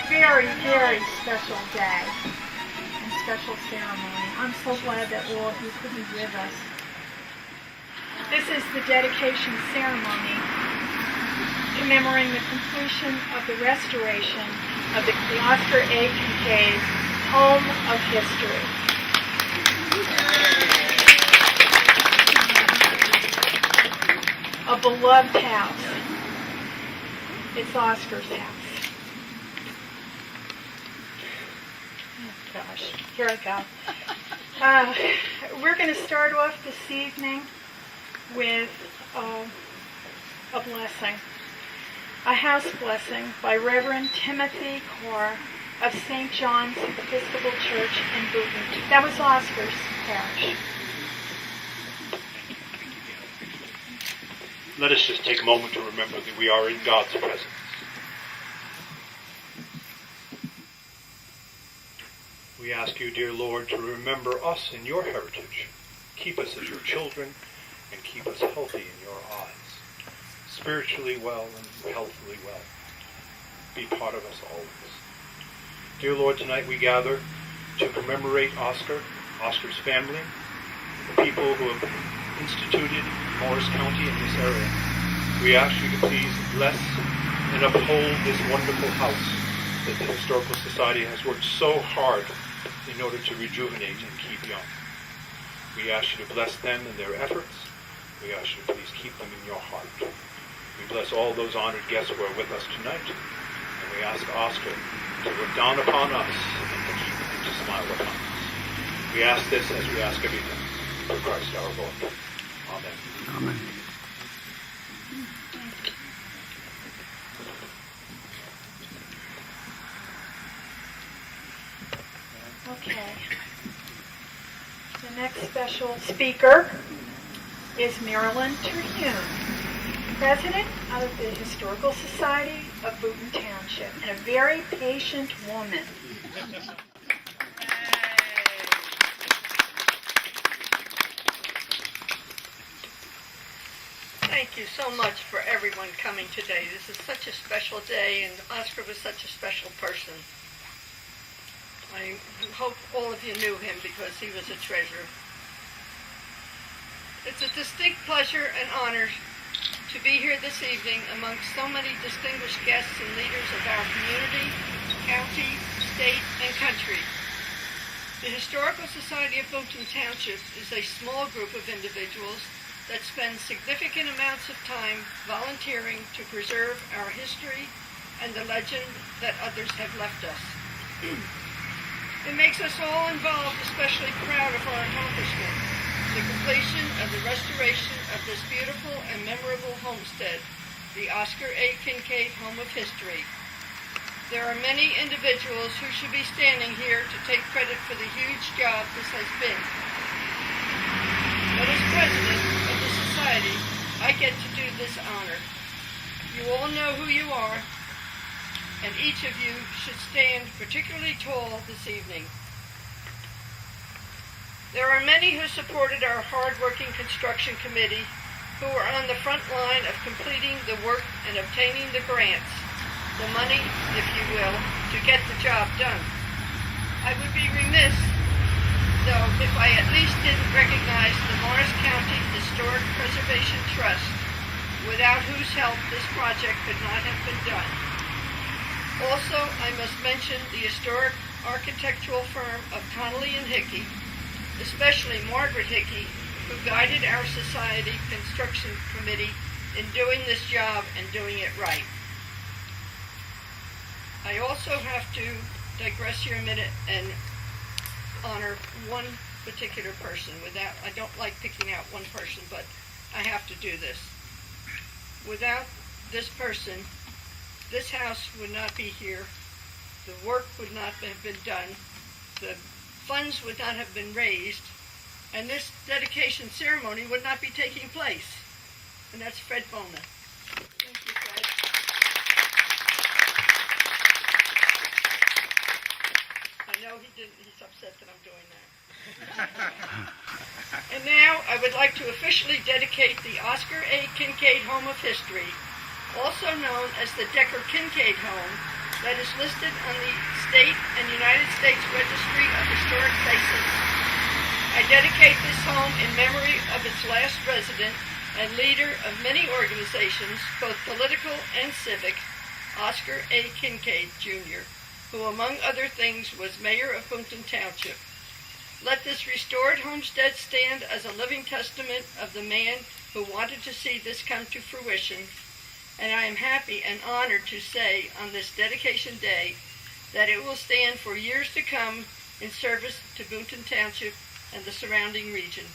very, very special day and special ceremony. I'm so glad that all of you could be with us. This is the dedication ceremony commemorating the completion of the restoration of the Oscar A. Kincaid Home of History. A beloved house. It's Oscar's house. Oh, gosh, here I go. We're going to start off this evening with a blessing. A house blessing by Reverend Timothy Carr of St. John's Episcopal Church in Booton. That was Oscar's parish. Let us just take a moment to remember that we are in God's presence. We ask you, dear Lord, to remember us in your heritage. Keep us as your children and keep us healthy in your eyes. Spiritually well and healthily well. Be part of us always. Dear Lord, tonight we gather to commemorate Oscar's family, the people who have instituted Morris County in this area. We ask you to please bless and uphold this wonderful house that the Historical Society has worked so hard in order to rejuvenate and keep young. We ask you to bless them in their efforts. We ask you to please keep them in your heart. We bless all those honored guests who are with us tonight, and we ask Oscar to look down upon us and to smile upon us. We ask this as we ask everything through Christ our Lord. Amen. Amen. Okay. The next special speaker is Marilyn Terhune, president of the Historical Society of Booton Township, and a very patient woman. Thank you so much for everyone coming today. This is such a special day, and Oscar was such a special person. I hope all of you knew him because he was a treasure. It's a distinct pleasure and honor to be here this evening amongst so many distinguished guests and leaders of our community, county, state, and country. The Historical Society of Booton Township is a small group of individuals that spend significant amounts of time volunteering to preserve our history and the legend that others have left us. It makes us all involved especially proud of our accomplishment, the completion of the restoration of this beautiful and memorable homestead, the Oscar A. Kincaid Home of History. There are many individuals who should be standing here to take credit for the huge job this has been. But as president of the society, I get to do this honor. You all know who you are, and each of you should stand particularly tall this evening. There are many who supported our hard-working construction committee who were on the front line of completing the work and obtaining the grants, the money, if you will, to get the job done. I would be remiss, though, if I at least didn't recognize the Morris County Historic Preservation Trust, without whose help this project could not have been done. Also, I must mention the historic architectural firm of Connolly and Hickey, especially Margaret Hickey, who guided our society construction committee in doing this job and doing it right. I also have to digress here a minute and honor one particular person. I don't like picking out one person, but I have to do this. Without this person, this house would not be here, the work would not have been done, the funds would not have been raised, and this dedication ceremony would not be taking place. And that's Fred Bona. Thank you, Fred. I know he's upset that I'm doing that. And now I would like to officially dedicate the Oscar A. Kincaid Home of History, also known as the Decker Kincaid Home, that is listed on the State and United States Registry of Historic Places. I dedicate this home in memory of its last resident and leader of many organizations, both political and civic, Oscar A. Kincaid, Jr., who, among other things, was mayor of Boonton Township. Let this restored homestead stand as a living testament of the man who wanted to see this come to fruition, and I am happy and honored to say on this dedication day that it will stand for years to come in service to Boonton Township and the surrounding region.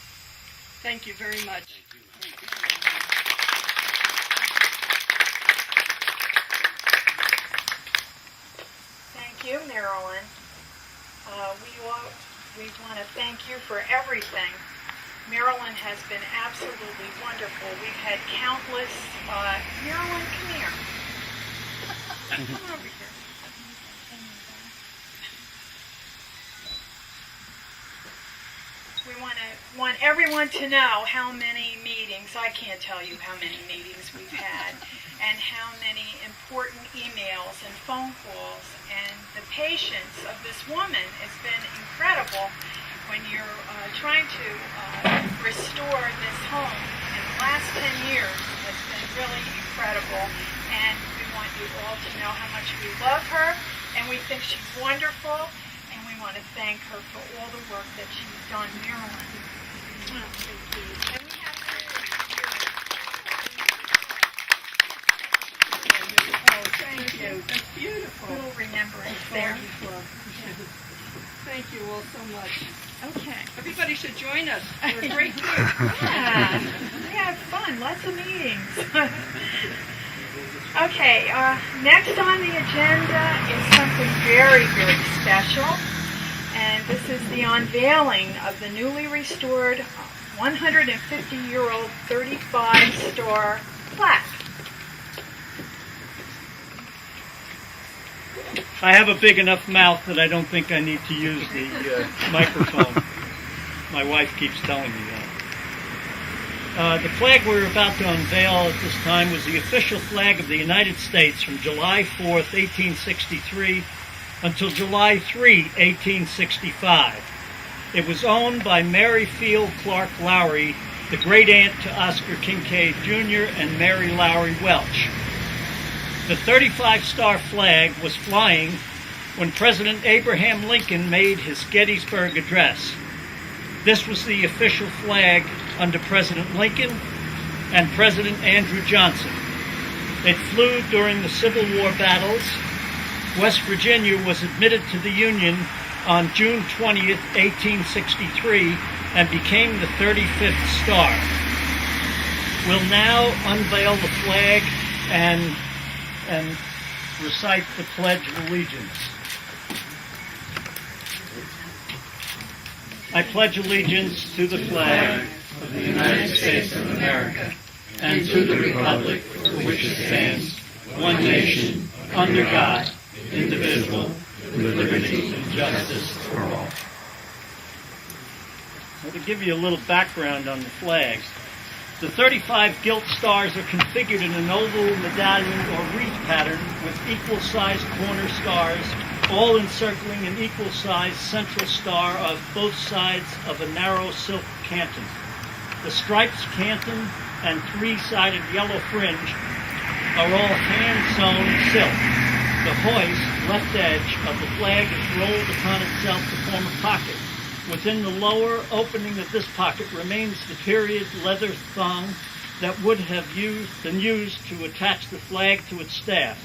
Thank you very much. Thank you, Marilyn. We want to thank you for everything. Marilyn has been absolutely wonderful. We've had countless... Marilyn, come here. Come over here. We want everyone to know how many meetings, I can't tell you how many meetings we've had, and how many important emails and phone calls, and the patience of this woman has been incredible when you're trying to restore this home. In the last 10 years, it's been really incredible, and we want you all to know how much we love her, and we think she's wonderful, and we want to thank her for all the work that she's done. Marilyn. Oh, thank you. And we have thank you. That's beautiful. Little remembrance there. Thank you all so much. Okay. Everybody should join us. We're a great group. Yeah. We had fun. Lots of meetings. Okay. Next on the agenda is something very, very special. And this is the unveiling of the newly restored 150-year-old 35-star plaque. I have a big enough mouth that I don't think I need to use the microphone. My wife keeps telling me that. The flag we're about to unveil at this time was the official flag of the United States from July 4th, 1863 until July 3, 1865. It was owned by Mary Field Clark Lowry, the great-aunt to Oscar Kincaid Jr. and Mary Lowry Welch. The 35-star flag was flying when President Abraham Lincoln made his Gettysburg Address. This was the official flag under President Lincoln and President Andrew Johnson. It flew during the Civil War battles. West Virginia was admitted to the Union on June 20th, 1863, and became the 35th star. We'll now unveil the flag and recite the Pledge of Allegiance. I pledge allegiance to the flag of the United States of America and to the republic for which it stands, one nation, under God, indivisible, with liberty and justice for all. Well, to give you a little background on the flag, the 35 gilt stars are configured in an oval medallion or wreath pattern with equal-sized corner stars, all encircling an equal-sized central star of both sides of a narrow silk canton. The stripes canton and three-sided yellow fringe are all hand-sewn silk. The hoist, left edge, of the flag is rolled upon itself to form a pocket. Within the lower opening of this pocket remains the period leather thong that would have been used to attach the flag to its staff.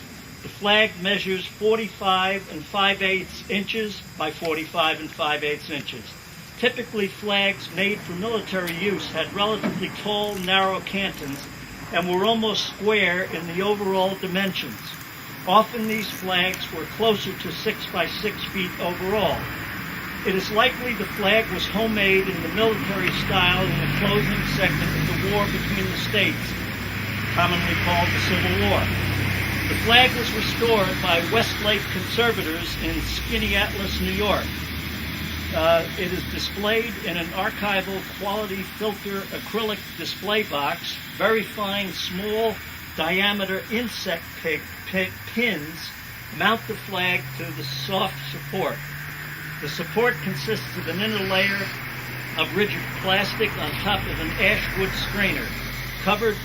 The flag measures 45 5/8 inches by 45 5/8 inches. Typically, flags made for military use had relatively tall, narrow cantons and were almost square in the overall dimensions. Often these flags were closer to 6 by 6 feet overall. It is likely the flag was homemade in the military style in the closing segment of the war between the states, commonly called the Civil War. The flag was restored by Westlake conservators in Skaneateles, New York. It is displayed in an archival quality filter acrylic display box, very fine small diameter insect pins Mount the flag to the soft support. The support consists of an inner layer of rigid plastic on top of an ash wood strainer, covered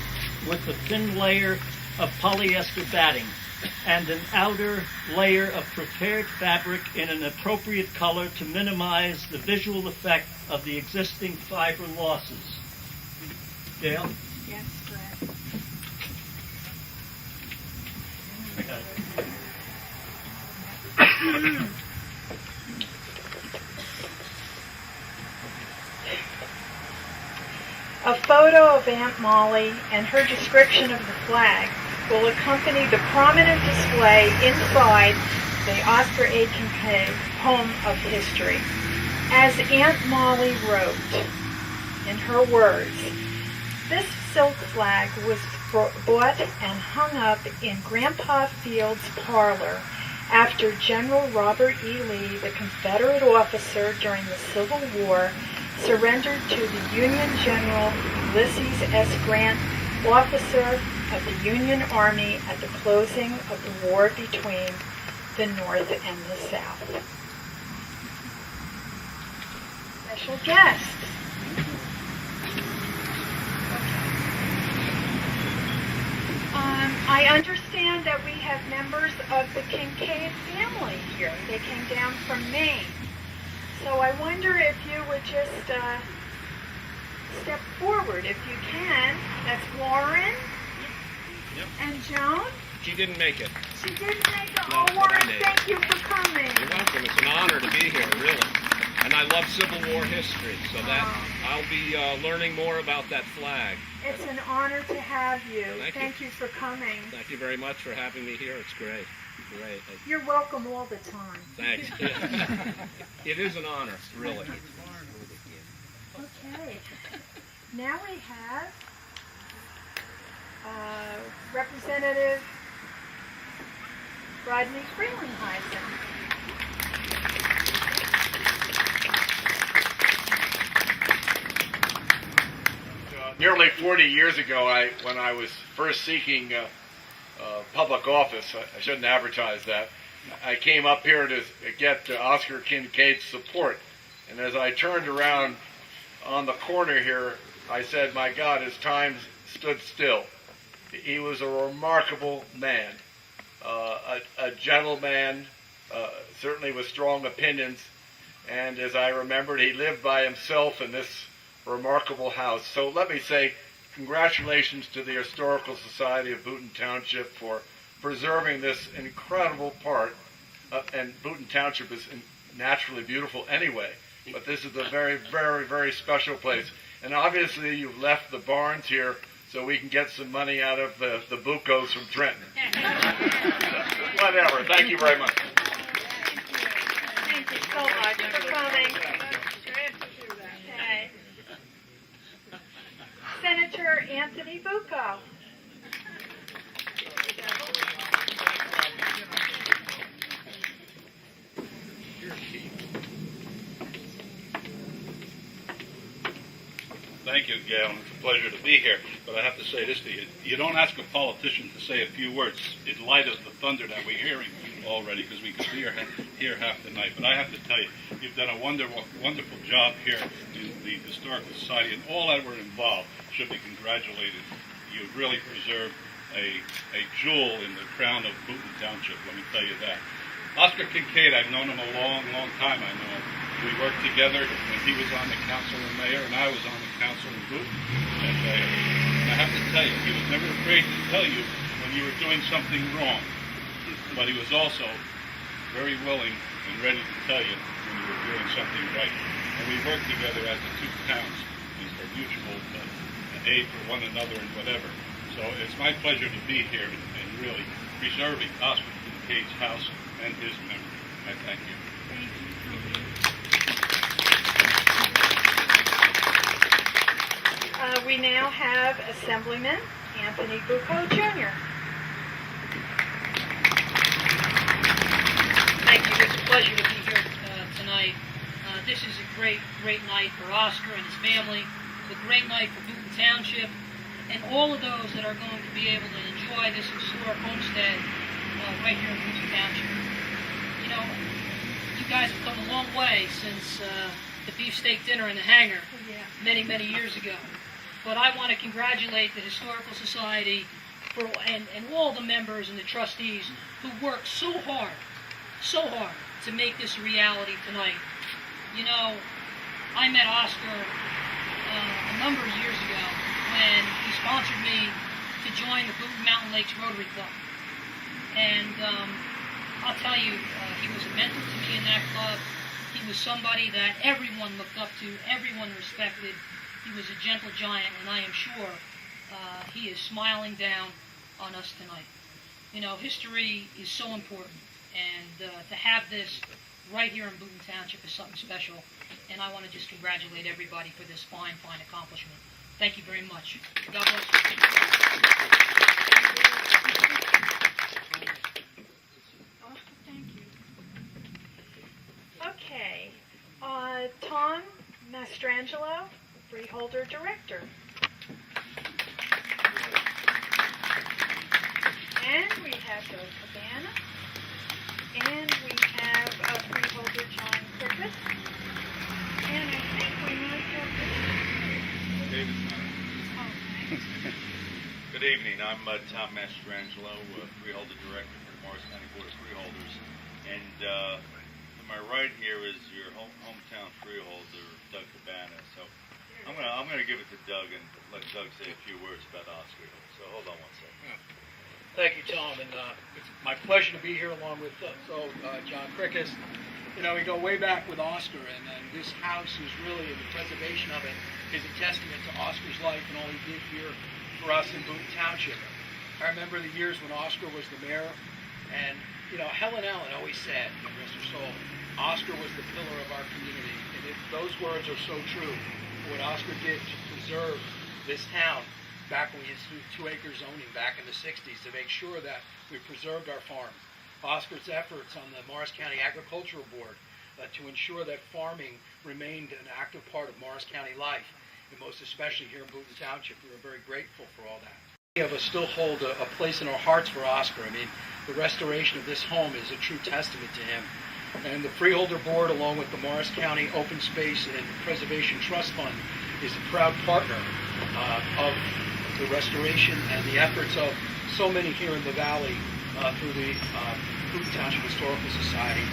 with a thin layer of polyester batting, and an outer layer of prepared fabric in an appropriate color to minimize the visual effect of the existing fiber losses. Gail? Yes, Brad. A photo of Aunt Molly and her description of the flag will accompany the prominent display inside the Oscar A. Kincaid Home of History. As Aunt Molly wrote, in her words, this silk flag was bought and hung up in Grandpa Field's parlor after General Robert E. Lee, the Confederate officer during the Civil War, surrendered to the Union General Ulysses S. Grant, officer of the Union Army at the closing of the war between the North and the South. Special guests. I understand that we have members of the Kincaid family here. They came down from Maine. So I wonder if you would just step forward if you can. That's Warren. Yep. And Joan. She didn't make it. She didn't make it. No, Oh, but Warren, I made thank you for coming. You're welcome. It's an honor to be here, really. And I love Civil War history, so that I'll be learning more about that flag. It's an honor to have you. Thank you. You for coming. Thank you very much for having me here. It's great. Great. You're welcome all the time. Thanks. It is an honor, really. Okay. Now we have Representative Rodney Frelinghuysen. Nearly 40 years ago, when I was first seeking public office, I shouldn't advertise that, I came up here to get Oscar Kincaid's support. And as I turned around on the corner here, I said, my God, his time stood still. He was a remarkable man, a gentleman, certainly with strong opinions. And as I remembered, he lived by himself in this remarkable house. So let me say congratulations to the Historical Society of Boonton Township for preserving this incredible part. And Boonton Township is naturally beautiful anyway, but this is a very, very, very special place. And obviously you've left the barns here so we can get some money out of the bucos from Trenton. Whatever. Thank you very much. Thank you so much for coming. Okay. Senator Anthony Bucco. Thank you, Gail. It's a pleasure to be here. But I have to say this to you. You don't ask a politician to say a few words in light of the thunder that we're hearing already, because we could be here half the night. But I have to tell you, you've done a wonderful job here in the Historical Society, and all that were involved should be congratulated. You've really preserved a jewel in the crown of Boonton Township, let me tell you that. Oscar Kincaid, I've known him a long, long time. I know him. We worked together when he was on the council and mayor, and I was on the council in Boonton. And I have to tell you, he was never afraid to tell you when you were doing something wrong. But he was also very willing and ready to tell you when you were doing something right. And we worked together as the two towns for mutual aid for one another and whatever. So it's my pleasure to be here and really preserving Oscar Kincaid's house and his memory. I thank you. Thank you. We now have Assemblyman Anthony Bucco, Jr. Thank you. It's a pleasure to be here tonight. This is a great night for Oscar and his family. It's a great night for Boonton Township and all of those that are going to be able to enjoy this historic homestead right here in Boone Township. You know, you guys have come a long way since the beefsteak dinner in the hangar many, many years ago. But I want to congratulate the Historical Society and all the members and the trustees who worked so hard to make this a reality tonight. You know, I met Oscar a number of years ago when he sponsored me to join the Boonton Mountain Lakes Rotary Club. And I'll tell you, he was a mentor to me in that club. He was somebody that everyone looked up to, everyone respected. He was a gentle giant, and I am sure he is smiling down on us tonight. You know, history is so important, and to have this right here in Boonton Township is something special, and I want to just congratulate everybody for this fine, fine accomplishment. Thank you very much. God bless you. Oh, thank you. Okay, Tom Mastrangelo, Freeholder Director. And we have Bill Cabana. And we have Freeholder John Cricket. And I think we might have David. okay. Good evening. I'm Tom Mastrangelo, Freeholder Director for the Morris County Board of Freeholders. And to my right here is your hometown freeholder, Doug Cabana. So I'm gonna give it to Doug and let Doug say a few words about Oscar. So hold on one second. Thank you, Tom, and it's my pleasure to be here along with John Crickis. You know, we go way back with Oscar, and this house is really, and the preservation of it is a testament to Oscar's life and all he did here for us in Boonton Township. I remember the years when Oscar was the mayor, and, you know, Helen Allen always said, rest her soul, Oscar was the pillar of our community, and those words are so true. What Oscar did to preserve this town back when we instituted 2-acre zoning back in the 60s to make sure that we preserved our farms. Oscar's efforts on the Morris County Agricultural Board to ensure that farming remained an active part of Morris County life, and most especially here in Boonton Township. We were very grateful for all that. Many of us still hold a place in our hearts for Oscar. I mean, the restoration of this home is a true testament to him. And the Freeholder Board, along with the Morris County Open Space and Preservation Trust Fund, is a proud partner of the restoration and the efforts of so many here in the Valley through the Boonton Township Historical Society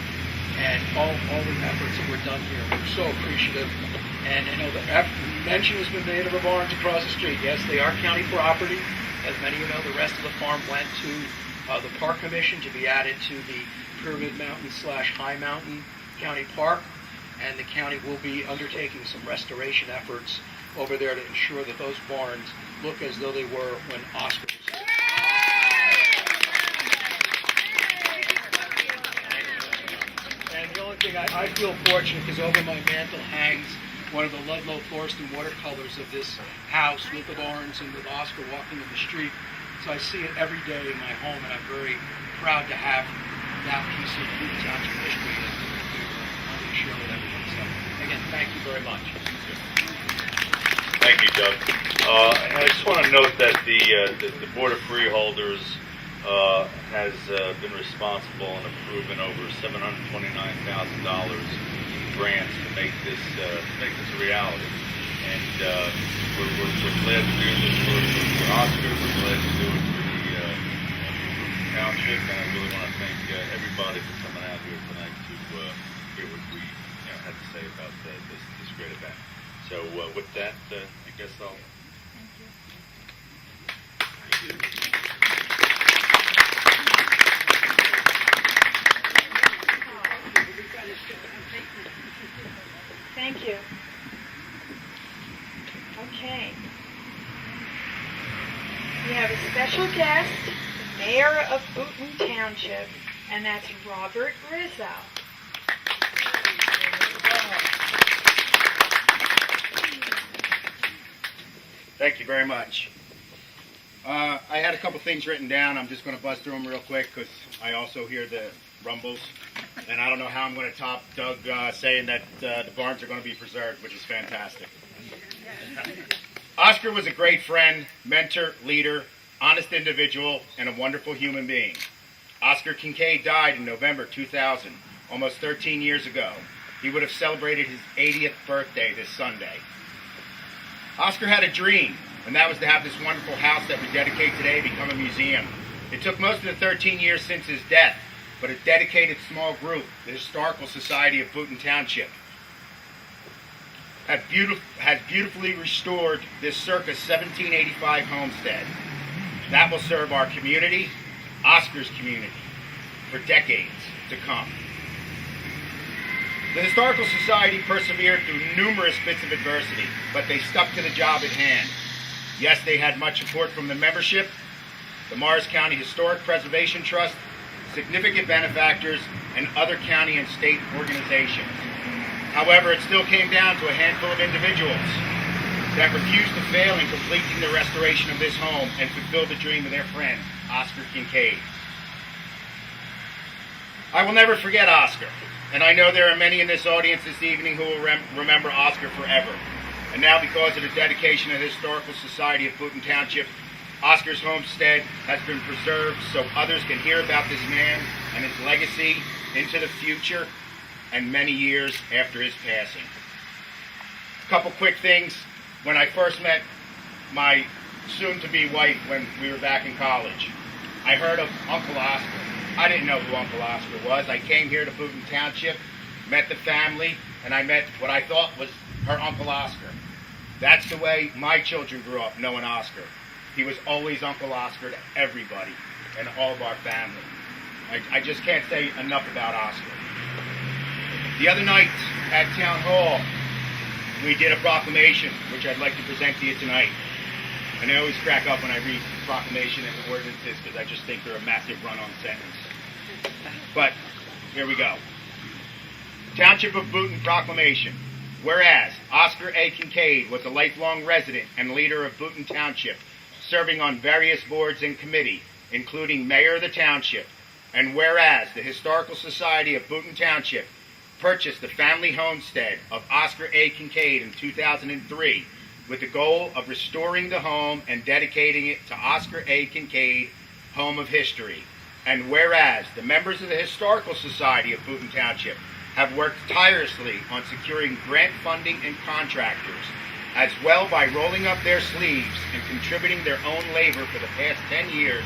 and all the efforts that were done here. We're so appreciative. And I know the mention has been made of the barns across the street. Yes, they are county property. As many of you know, the rest of the farm went to the Park Commission to be added to the Pyramid Mountain / High Mountain County Park. And the county will be undertaking some restoration efforts over there to ensure that those barns look as though they were when Oscar was here. And the only thing I feel fortunate because over my mantle hangs one of the Ludlow Thorsten watercolors of this house with the barns and with Oscar walking in the street. So I see it every day in my home, and I'm very proud to have that piece of Boonton Township history that I want to share with everyone. So again, thank you very much. Thank you, Doug. I just want to note that the Board of Freeholders has been responsible and approving over $729,000 grants to make this a reality. And we're glad to do this for Oscar. We're glad to do it for the township, and I really want to thank everybody for coming out here tonight to hear what we had to say about this great event. So with that, I guess I'll. Thank you. Thank you. Okay. We have a special guest, the Mayor of Boonton Township, and that's Robert Rizzo. Thank you very much. I had a couple things written down. I'm just going to buzz through them real quick because I also hear the rumbles. And I don't know how I'm going to top Doug saying that the barns are going to be preserved, which is fantastic. Oscar was a great friend, mentor, leader, honest individual, and a wonderful human being. Oscar Kincaid died in November 2000, almost 13 years ago. He would have celebrated his 80th birthday this Sunday. Oscar had a dream, and that was to have this wonderful house that we dedicate today become a museum. It took most of the 13 years since his death, but a dedicated small group, the Historical Society of Boonton Township, has beautifully restored this circa 1785 homestead. That will serve our community, Oscar's community, for decades to come. The Historical Society persevered through numerous bits of adversity, but they stuck to the job at hand. Yes, they had much support from the membership, the Morris County Historic Preservation Trust, significant benefactors, and other county and state organizations. However, it still came down to a handful of individuals that refused to fail in completing the restoration of this home and fulfill the dream of their friend, Oscar Kincaid. I will never forget Oscar, and I know there are many in this audience this evening who will remember Oscar forever. And now, because of the dedication of the Historical Society of Boonton Township, Oscar's homestead has been preserved so others can hear about this man and his legacy into the future and many years after his passing. A couple quick things. When I first met my soon-to-be wife when we were back in college, I heard of Uncle Oscar. I didn't know who Uncle Oscar was. I came here to Boonton Township, met the family, and I met what I thought was her Uncle Oscar. That's the way my children grew up, knowing Oscar. He was always Uncle Oscar to everybody and all of our family. I just can't say enough about Oscar. The other night at Town Hall, we did a proclamation, which I'd like to present to you tonight. And I always crack up when I read proclamation and ordinances because I just think they're a massive run-on sentence. But here we go. Township of Boonton Proclamation. Whereas Oscar A. Kincaid was a lifelong resident and leader of Boonton Township, serving on various boards and committee, including mayor of the township. And whereas the Historical Society of Boonton Township purchased the family homestead of Oscar A. Kincaid in 2003 with the goal of restoring the home and dedicating it to Oscar A. Kincaid, Home of History. And whereas the members of the Historical Society of Boonton Township have worked tirelessly on securing grant funding and contractors, as well by rolling up their sleeves and contributing their own labor for the past 10 years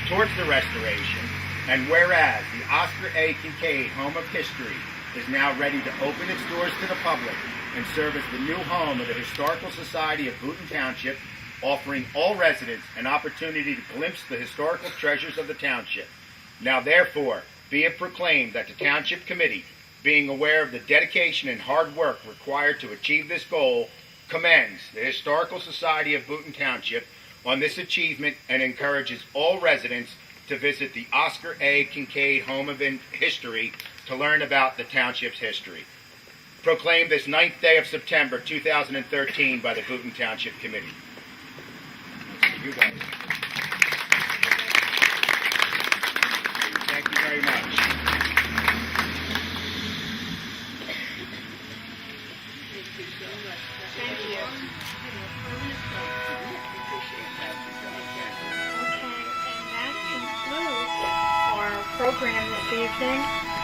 towards the restoration. And whereas the Oscar A. Kincaid Home of History is now ready to open its doors to the public and serve as the new home of the Historical Society of Boonton Township, offering all residents an opportunity to glimpse the historical treasures of the township. Now therefore, be it proclaimed that the Township Committee, being aware of the dedication and hard work required to achieve this goal, commends the Historical Society of Boonton Township on this achievement and encourages all residents to visit the Oscar A. Kincaid Home of History to learn about the township's history. Proclaimed this 9th day of September 2013 by the Boonton Township Committee. You guys. Thank you very much. Thank you. Okay, and that concludes our program this evening.